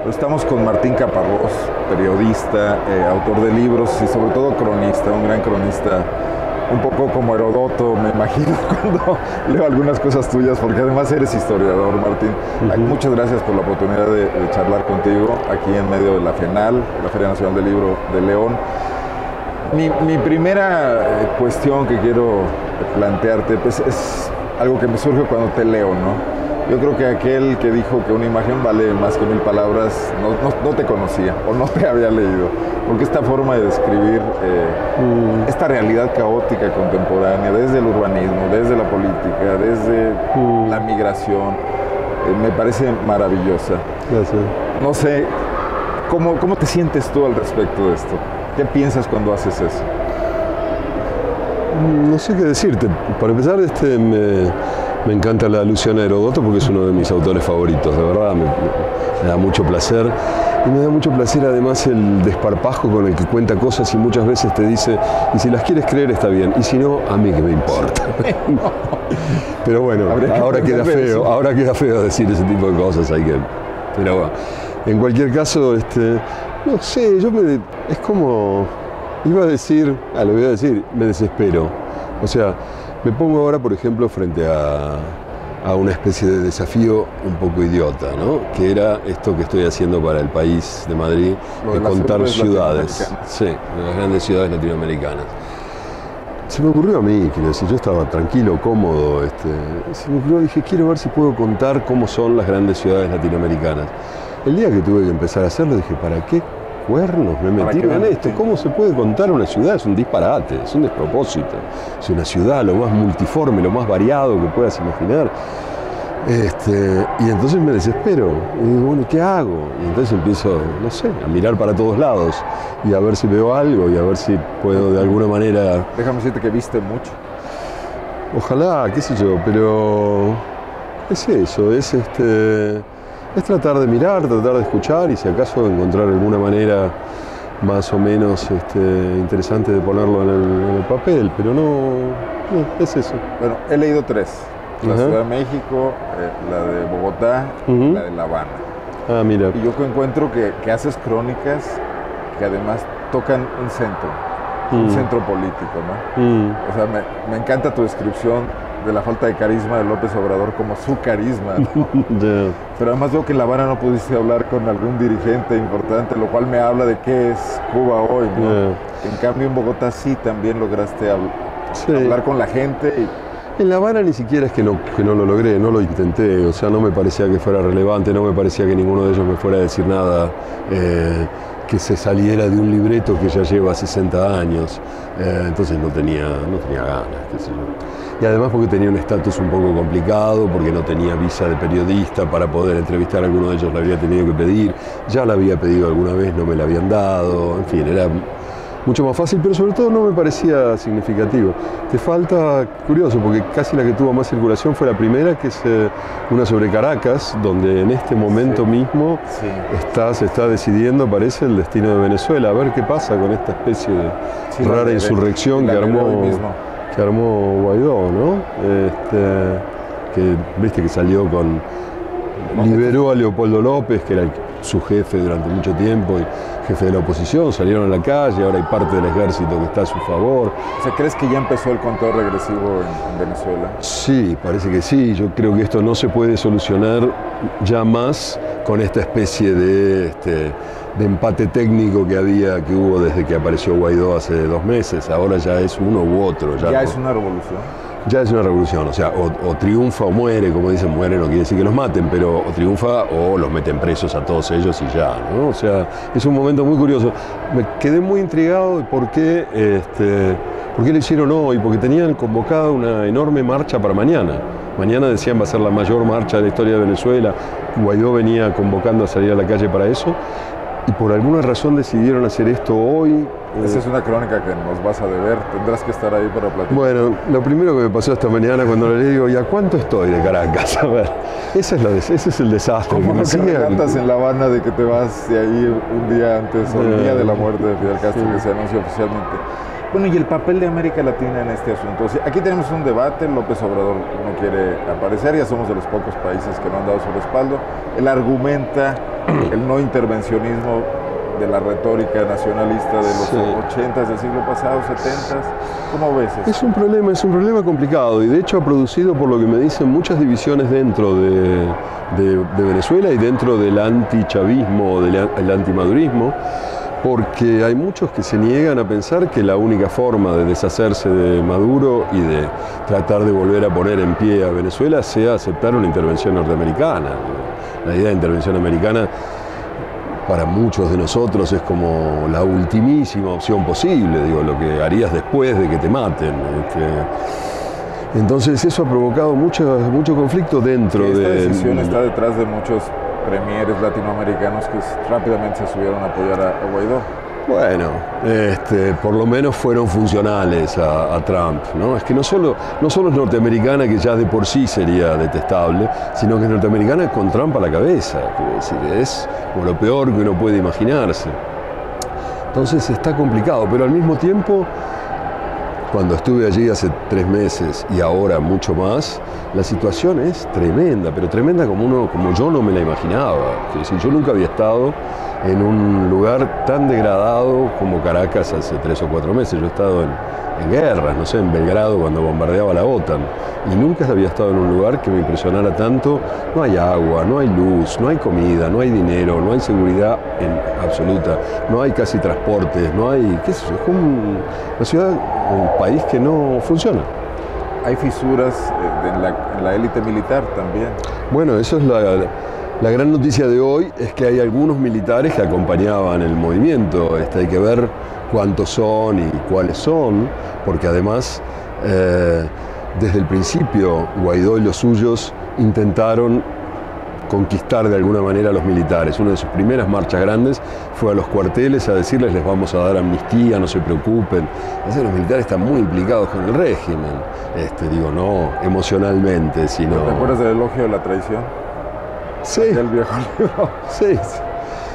Estamos con Martín Caparrós, periodista, autor de libros y sobre todo cronista, un gran cronista, un poco como Heródoto, me imagino, cuando leo algunas cosas tuyas, porque además eres historiador, Martín. Muchas gracias por la oportunidad de charlar contigo aquí en medio de la FENAL, la Feria Nacional del Libro de León. Mi primera cuestión que quiero plantearte, pues es algo que me surge cuando te leo, ¿no? Yo creo que aquel que dijo que una imagen vale más que 1000 palabras no te conocía o no te había leído, porque esta forma de describir esta realidad caótica contemporánea, desde el urbanismo, desde la política, desde la migración, me parece maravillosa. Gracias. No sé, ¿cómo te sientes tú al respecto de esto? ¿Qué piensas cuando haces eso? No sé qué decirte. Para empezar, me encanta la alusión a Heródoto porque es uno de mis autores favoritos, de verdad, me da mucho placer. Y me da mucho placer además el desparpajo con el que cuenta cosas y muchas veces te dice, y si las quieres creer está bien, y si no, a mí qué me importa. Pero bueno, ahora queda feo decir ese tipo de cosas, pero bueno, en cualquier caso, no sé, es como, iba a decir, lo voy a decir, me desespero. O sea, me pongo ahora, por ejemplo, frente a una especie de desafío un poco idiota, ¿no? Que era esto que estoy haciendo para El País de Madrid, de contar ciudades, sí, de las grandes ciudades latinoamericanas. Se me ocurrió a mí, quiero decir, yo estaba tranquilo, cómodo, se me ocurrió, dije, quiero ver si puedo contar cómo son las grandes ciudades latinoamericanas. El día que tuve que empezar a hacerlo, dije, ¿para qué cuernos me metieron en esto? ¿Cómo se puede contar una ciudad? Es un disparate, es un despropósito. Es una ciudad lo más multiforme, lo más variado que puedas imaginar. Y entonces me desespero. Y digo, bueno, ¿qué hago? Y entonces empiezo, no sé, a mirar para todos lados y a ver si veo algo y a ver si puedo de alguna manera... Déjame decirte que viste mucho. Ojalá, qué sé yo, pero es eso, es tratar de mirar, tratar de escuchar y si acaso encontrar alguna manera más o menos interesante de ponerlo en el papel, pero no, es eso. Bueno, he leído 3, la Ciudad de México, la de Bogotá, la de La Habana. Ah, mira. Y yo encuentro que haces crónicas que además tocan un centro político, ¿no? O sea, me encanta tu descripción de la falta de carisma de López Obrador como su carisma, ¿no? Pero además veo que en La Habana no pudiste hablar con algún dirigente importante, lo cual me habla de qué es Cuba hoy, ¿no? En cambio en Bogotá sí también lograste hablar con la gente. En La Habana ni siquiera es que no lo logré, no lo intenté, o sea, no me parecía que fuera relevante, no me parecía que ninguno de ellos me fuera a decir nada que se saliera de un libreto que ya lleva 60 años, entonces no tenía ganas, qué sé yo. Y además porque tenía un estatus un poco complicado, porque no tenía visa de periodista para poder entrevistar a alguno de ellos, la había tenido que pedir, ya la había pedido alguna vez, no me la habían dado, en fin, era mucho más fácil, pero sobre todo no me parecía significativo. Te falta, curioso, porque casi la que tuvo más circulación fue la primera, que es una sobre Caracas, donde en este momento mismo se está decidiendo, parece, el destino de Venezuela, a ver qué pasa con esta especie de rara insurrección que armó Guaidó, ¿no? Que viste que salió liberó a Leopoldo López, que era su jefe durante mucho tiempo, y jefe de la oposición, salieron a la calle, ahora hay parte del ejército que está a su favor. O sea, ¿crees que ya empezó el conteo regresivo en Venezuela? Sí, parece que sí. Yo creo que esto no se puede solucionar ya más con esta especie de empate técnico que hubo desde que apareció Guaidó hace 2 meses. Ahora ya es uno u otro. ¿Ya es una revolución? Ya es una revolución, o sea, o triunfa o muere, como dicen, muere no quiere decir que los maten, pero o triunfa o los meten presos a todos ellos y ya, ¿no? O sea, es un momento muy curioso. Me quedé muy intrigado de por qué lo hicieron hoy, porque tenían convocada una enorme marcha para mañana. Mañana decían va a ser la mayor marcha de la historia de Venezuela. Guaidó venía convocando a salir a la calle para eso. Y por alguna razón decidieron hacer esto hoy. Esa es una crónica que nos vas a deber, tendrás que estar ahí para platicar. Bueno, lo primero que me pasó esta mañana cuando le digo, ¿y a cuánto estoy de Caracas? A ver, ese es el desastre. ¿Cómo no te relatas en La Habana de que te vas de ahí un día antes, o el día de la muerte de Fidel Castro, que se anunció oficialmente? Bueno, y el papel de América Latina en este asunto. O sea, aquí tenemos un debate, López Obrador no quiere aparecer, ya somos de los pocos países que no han dado su respaldo. Él argumenta el no intervencionismo de la retórica nacionalista de los 80s del siglo pasado, 70s. ¿Cómo ves eso? Es un problema complicado y de hecho ha producido, por lo que me dicen, muchas divisiones dentro de Venezuela y dentro del antichavismo o del antimadurismo, porque hay muchos que se niegan a pensar que la única forma de deshacerse de Maduro y de tratar de volver a poner en pie a Venezuela sea aceptar una intervención norteamericana. La idea de intervención americana para muchos de nosotros es como la ultimísima opción posible, digo, lo que harías después de que te maten. Entonces eso ha provocado mucho conflicto dentro esta de... Esta decisión está detrás de muchos premieres latinoamericanos que rápidamente se subieron a apoyar a Guaidó. Bueno, por lo menos fueron funcionales a Trump, ¿no? Es que no solo es norteamericana, que ya de por sí sería detestable, sino que es norteamericana con Trump a la cabeza, quiero decir, es como lo peor que uno puede imaginarse. Entonces está complicado, pero al mismo tiempo, cuando estuve allí hace 3 meses y ahora mucho más, la situación es tremenda, pero tremenda como yo no me la imaginaba. Es decir, yo nunca había estado en un lugar tan degradado como Caracas hace 3 o 4 meses. Yo he estado en guerras, no sé, en Belgrado cuando bombardeaba la OTAN, y nunca había estado en un lugar que me impresionara tanto. No hay agua, no hay luz, no hay comida, no hay dinero, no hay seguridad en absoluta, no hay casi transportes, no hay, qué sé yo, es como una ciudad, un país que no funciona. Hay fisuras en la élite militar también. Bueno, eso es la gran noticia de hoy, es que hay algunos militares que acompañaban el movimiento. Hay que ver cuántos son y cuáles son, porque además desde el principio Guaidó y los suyos intentaron conquistar de alguna manera a los militares. Una de sus primeras marchas grandes fue a los cuarteles a decirles: les vamos a dar amnistía, no se preocupen. Entonces los militares están muy implicados con el régimen, no emocionalmente, sino... ¿Te acuerdas del elogio de la traición? Sí. El viejo libro.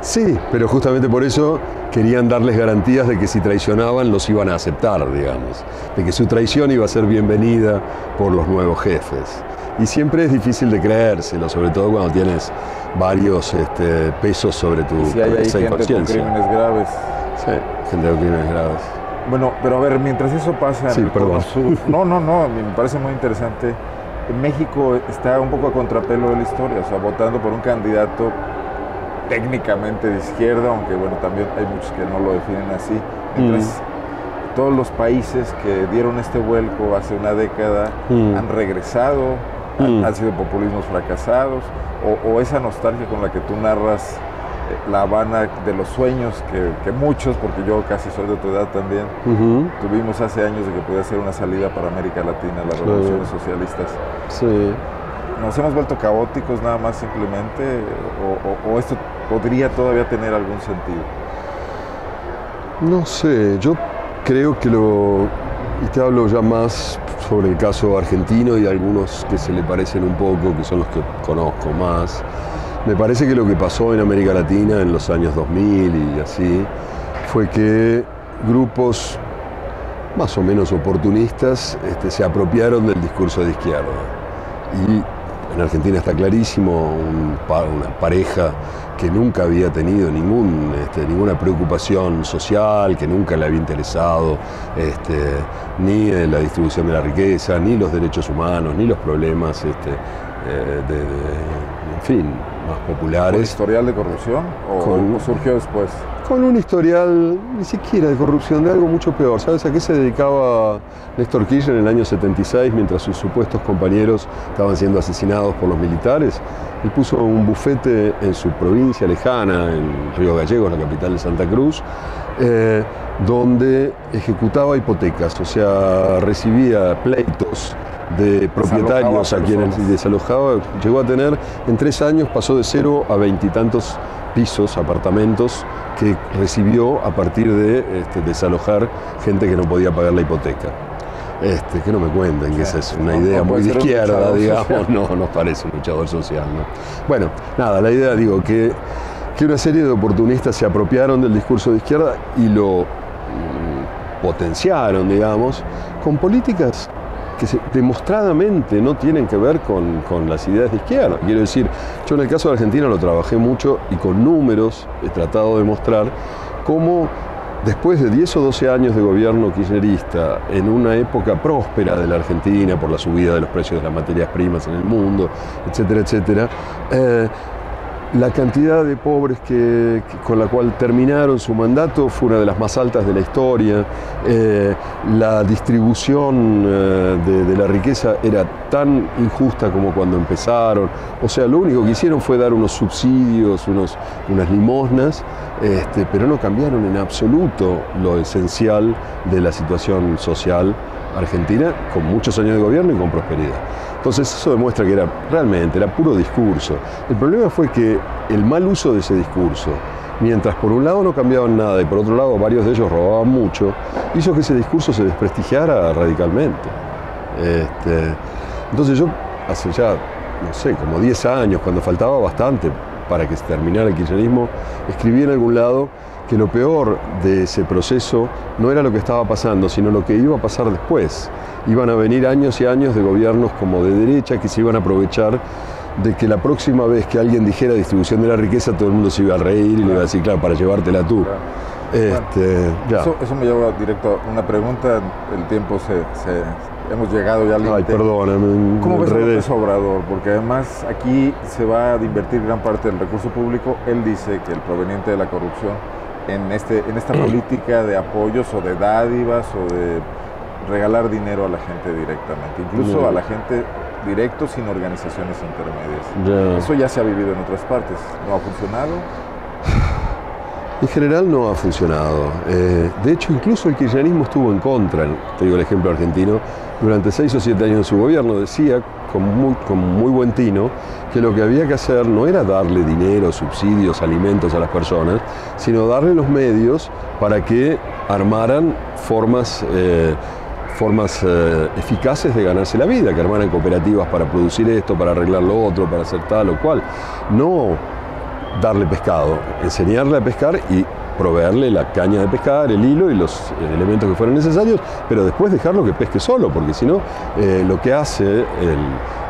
Sí, pero justamente por eso querían darles garantías de que si traicionaban los iban a aceptar, digamos, de que su traición iba a ser bienvenida por los nuevos jefes. Y siempre es difícil de creérselo, sobre todo cuando tienes varios pesos sobre tu si hay gente con crímenes graves. Sí, gente con crímenes graves. Bueno, pero a ver, mientras eso pasa en el Cono Sur, no, me parece muy interesante. México está un poco a contrapelo de la historia, o sea, votando por un candidato técnicamente de izquierda, aunque bueno, también hay muchos que no lo definen así. Mientras todos los países que dieron este vuelco hace una década han regresado, han sido populismos fracasados, o esa nostalgia con la que tú narras La Habana de los sueños que muchos, porque yo casi soy de tu edad también, tuvimos hace años de que podía ser una salida para América Latina, las revoluciones socialistas. Sí. ¿Nos hemos vuelto caóticos nada más simplemente, o esto podría todavía tener algún sentido? No sé, yo creo que y te hablo ya más sobre el caso argentino y algunos que se le parecen un poco, que son los que conozco más. Me parece que lo que pasó en América Latina en los años 2000 y así, fue que grupos más o menos oportunistas se apropiaron del discurso de izquierda. Y en Argentina está clarísimo, una pareja que nunca había tenido ninguna preocupación social, que nunca le había interesado ni la distribución de la riqueza, ni los derechos humanos, ni los problemas en fin, más populares. ¿Con historial de corrupción o surgió después? Con un historial, ni siquiera de corrupción, de algo mucho peor. ¿Sabes a qué se dedicaba Néstor Kirchner en el año 76, mientras sus supuestos compañeros estaban siendo asesinados por los militares? Él puso un bufete en su provincia lejana, en Río Gallegos, la capital de Santa Cruz, donde ejecutaba hipotecas, o sea, recibía pleitos de propietarios a quienes desalojaba. Llegó a tener, en 3 años, pasó de 0 a 20 y tantos pisos, apartamentos, que recibió a partir de desalojar gente que no podía pagar la hipoteca. Que no me cuenten, que esa es una idea muy de izquierda, digamos, no nos parece un luchador social, ¿no? Bueno, nada, la idea, digo, que una serie de oportunistas se apropiaron del discurso de izquierda y lo potenciaron, digamos, con políticas que demostradamente no tienen que ver con las ideas de izquierda. Quiero decir, yo en el caso de Argentina lo trabajé mucho y con números he tratado de mostrar cómo después de 10 o 12 años de gobierno kirchnerista, en una época próspera de la Argentina por la subida de los precios de las materias primas en el mundo, etcétera, etcétera, la cantidad de pobres con la cual terminaron su mandato fue una de las más altas de la historia. La distribución de la riqueza era tan injusta como cuando empezaron. O sea, lo único que hicieron fue dar unos subsidios, unas limosnas, pero no cambiaron en absoluto lo esencial de la situación social argentina, con muchos años de gobierno y con prosperidad. Entonces eso demuestra que realmente era puro discurso. El problema fue que el mal uso de ese discurso, mientras por un lado no cambiaban nada y por otro lado varios de ellos robaban mucho, hizo que ese discurso se desprestigiara radicalmente. Entonces yo hace ya, no sé, como 10 años, cuando faltaba bastante para que se terminara el kirchnerismo, escribí en algún lado que lo peor de ese proceso no era lo que estaba pasando, sino lo que iba a pasar después. Iban a venir años y años de gobiernos como de derecha que se iban a aprovechar de que la próxima vez que alguien dijera distribución de la riqueza, todo el mundo se iba a reír y le iba a decir, claro, para llevártela tú. Eso me lleva directo a una pregunta. El tiempo hemos llegado ya al límite. Ay, perdóname. ¿Cómo ves a López Obrador? Porque además aquí se va a invertir gran parte del recurso público. Él dice que el proveniente de la corrupción en esta política de apoyos o de dádivas o de regalar dinero a la gente directamente, incluso a la gente directo sin organizaciones intermedias. Eso ya se ha vivido en otras partes. ¿No ha funcionado? En general no ha funcionado. De hecho, incluso el kirchnerismo estuvo en contra, te digo el ejemplo argentino, durante 6 o 7 años de su gobierno decía, con muy buen tino, que lo que había que hacer no era darle dinero, subsidios, alimentos a las personas, sino darle los medios para que armaran formas eficaces de ganarse la vida, que armaran cooperativas para producir esto, para arreglar lo otro, para hacer tal o cual. No darle pescado, enseñarle a pescar y proveerle la caña de pescar, el hilo y los elementos que fueran necesarios, pero después dejarlo que pesque solo, porque si no, lo que hace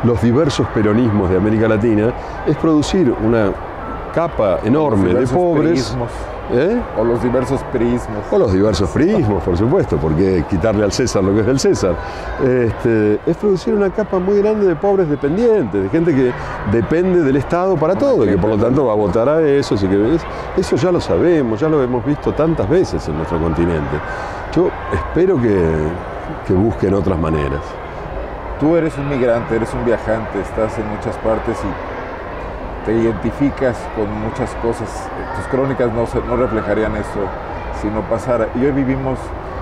los diversos peronismos de América Latina es producir una capa enorme de pobres. O los diversos priismos. O los diversos priismos, por supuesto, porque quitarle al César lo que es del César. Es producir una capa muy grande de pobres dependientes, de gente que depende del Estado para todo, y que por lo tanto va a votar a eso. Eso ya lo sabemos, ya lo hemos visto tantas veces en nuestro continente. Yo espero que busquen otras maneras. Tú eres un migrante, eres un viajante, estás en muchas partes y te identificas con muchas cosas. Tus crónicas no reflejarían eso si no pasara. Y hoy vivimos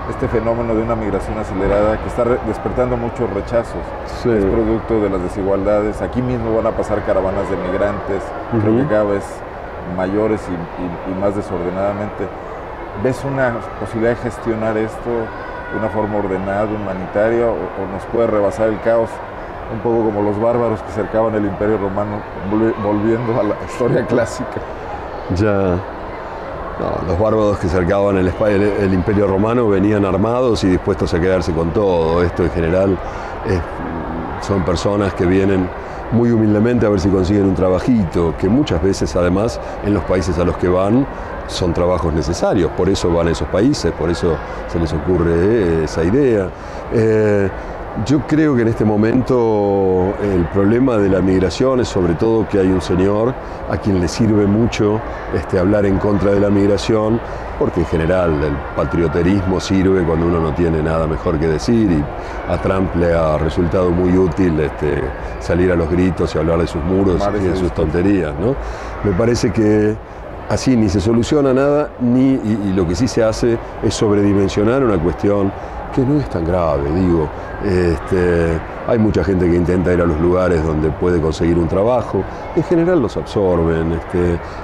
este fenómeno de una migración acelerada que está despertando muchos rechazos. Sí. Es producto de las desigualdades. Aquí mismo van a pasar caravanas de migrantes, creo que cada vez mayores y más desordenadamente. ¿Ves una posibilidad de gestionar esto de una forma ordenada, humanitaria, o nos puede rebasar el caos? Un poco como los bárbaros que cercaban el Imperio Romano, volviendo a la historia clásica. Ya. No, los bárbaros que cercaban el Imperio Romano venían armados y dispuestos a quedarse con todo. Esto en general son personas que vienen muy humildemente a ver si consiguen un trabajito, que muchas veces además en los países a los que van son trabajos necesarios, por eso van a esos países, por eso se les ocurre esa idea. Yo creo que en este momento el problema de la migración es sobre todo que hay un señor a quien le sirve mucho hablar en contra de la migración, porque en general el patrioterismo sirve cuando uno no tiene nada mejor que decir, y a Trump le ha resultado muy útil salir a los gritos y hablar de sus muros y de sus tonterías, ¿no? Me parece que así ni se soluciona nada, y lo que sí se hace es sobredimensionar una cuestión que no es tan grave, digo. Hay mucha gente que intenta ir a los lugares donde puede conseguir un trabajo, en general los absorben.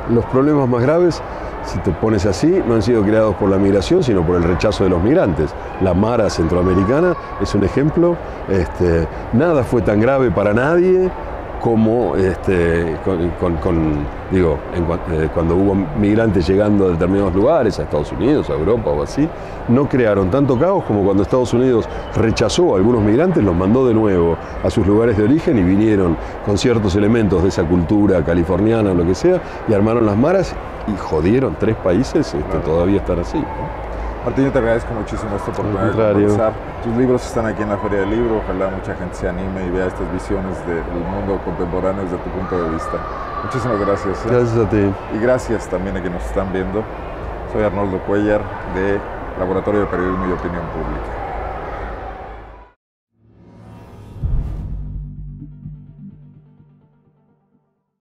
Los problemas más graves, si te pones así, no han sido creados por la migración, sino por el rechazo de los migrantes. La Mara centroamericana es un ejemplo. Nada fue tan grave para nadie cómo cuando hubo migrantes llegando a determinados lugares, a Estados Unidos, a Europa o así, no crearon tanto caos como cuando Estados Unidos rechazó a algunos migrantes, los mandó de nuevo a sus lugares de origen y vinieron con ciertos elementos de esa cultura californiana o lo que sea, y armaron las maras y jodieron 3 países, todavía están así, ¿no? Martín, yo te agradezco muchísimo esta oportunidad de conversar. Tus libros están aquí en la Feria del Libro. Ojalá mucha gente se anime y vea estas visiones del mundo contemporáneo desde tu punto de vista. Muchísimas gracias. Gracias a ti. Y gracias también a quienes nos están viendo. Soy Arnoldo Cuellar, de Laboratorio de Periodismo y Opinión Pública.